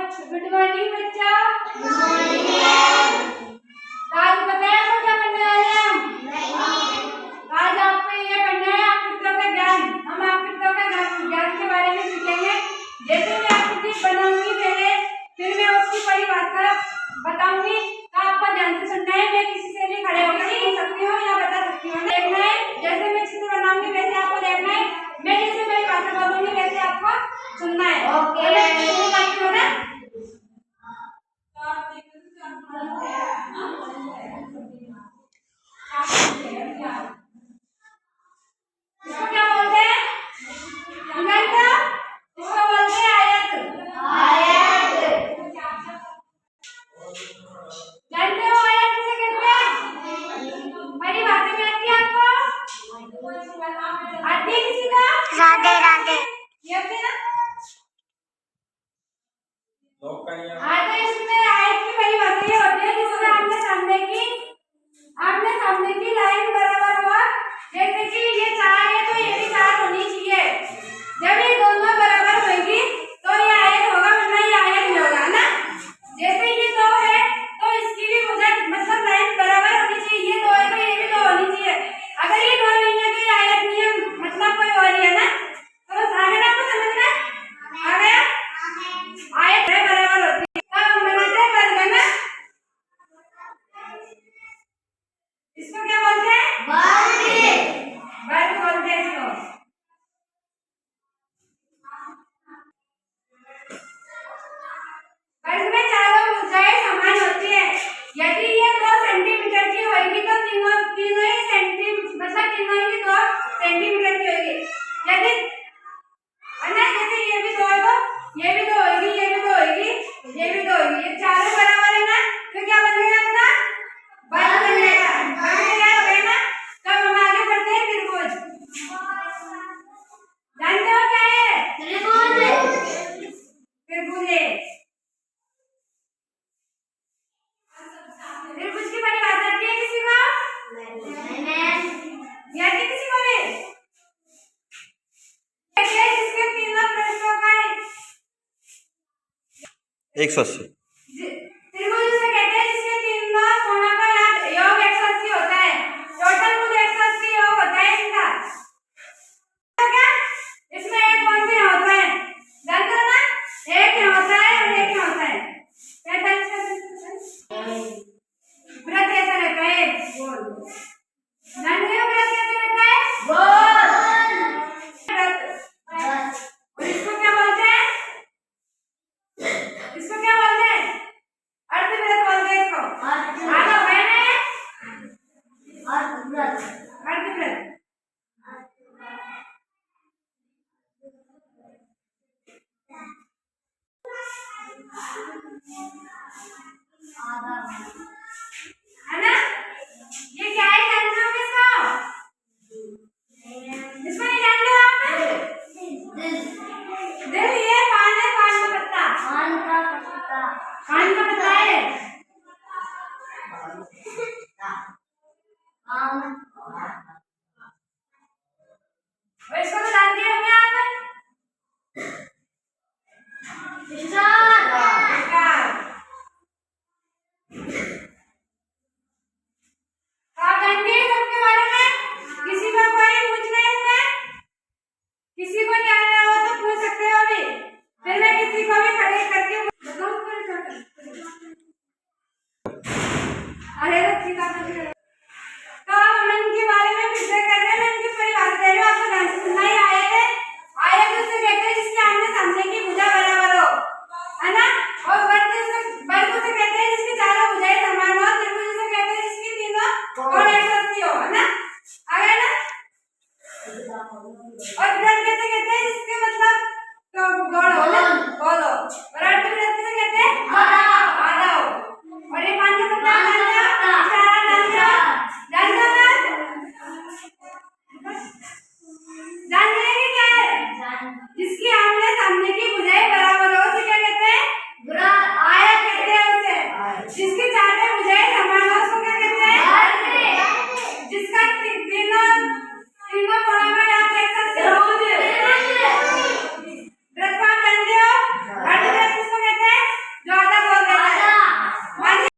Good morning बच्चों। Good morning ma'am. आज बताया तो क्या पढ़ने वाले हैं हम? आज आपको ये पढ़ना है आकृतियों का ज्ञान। हम आकृतियों का ज्ञान के बारे में सीखेंगे। जैसे मैं आकृति बनाऊंगी पहले, फिर मैं उसकी परिभाषा बताऊंगी। तो आपको ध्यान से सुनना है। मैं किसी से भी खड़े होकर सुन सकती हूँ या बता सकती हूँ। देखना है जैसे मैं चित्र बनाऊंगी वैसे आपको देखना है। मैं जैसे परिभाषा बोलूंगी वैसे आपको सुनना है। ओके। इसको क्या बोलते हैं? इसको बोलते हैं आयत। आयत जानते हो आयत किसे कहते हैं? परिभाषा में आती है आपको? आती है किसी का? राधे राधे। ये आती है ना? आते इसमें आयत की परिभाषा ये होती है जिसमें आपने सामने की लाइन बराबर हो। जैसे कि ये 4 है तो ये भी 4 होनी चाहिए। जब ये दोनों बराबर होगी तो ये आयत होगा, वरना ये आयत नहीं होगा ना। जैसे ये 2 है तो इसकी भी मतलब लाइन बराबर होनी चाहिए। ये 2 है तो ये भी 2 होनी चाहिए। अगर ये 2 नहीं है तो ये आयत नहीं है, मतलब कोई और ही है ना। तो बस आ गया आपको समझ में? आ गया? आयत है बराबर होती है तब हम बनाते हैं वर्ग ना। इसको क्या बोलते हैं? वर्ग बोलते हैं इसको। वर्ग में चारों भुजाएं समान होती है। यदि ये 2 सेंटीमीटर की होगी तो तीनों ही 2 सेंटीमीटर की होगी। यदि अन्य जैसे ये भी 2 है तो ये भी 2 होगी, ये भी 2 होगी, ये भी 2 होगी। ये चारों बराबर है ना, तो क्या बनेगा अपना? वर्ग बनेगा। वर्ग क्या हो गया ना। तब हम आगे बढ़ते हैं त्रिभुज। जानते हो क्या है? त्रिभुज। त्रिभुज की परिभाषा आती है किसी को? नहीं आती किसी को भी? जिसके तीनों पृष्ठों का 180। त्रिभुज उसे कहते हैं जिसके तीनों कोणों का योग 180 होता है। टोटल कुल 180 योग होता है इनका। तो क्या इसमें एक कौन से होता है? जानते हो ना? एक यहाँ होता है और एक यहाँ होता है। 45 का वृत्त कैसा रहता है? गोल। जानते हो वृत्त कैसा रहता है? गोल। और इसको क्या बोलते हैं? इसको क्या बोलते हैं? अर्धवृत्त बोलते हैं इसको। आधा बहन है अर्धवृत्त। है ना? ये क्या है जानते हो किसको? इसको नहीं जानते हो आप? दिल। ये पान है, पान का पत्ता। पान का पत्ता है। और इसको तो जानते होंगे आप? आप जानते हैं सबके बारे में? किसी को कोई पूछना है इसमें? किसी को नहीं आ रहा हो तो पूछ सकते हो अभी। फिर मैं किसी को भी खड़े करके बताऊं। अरे ठीक है।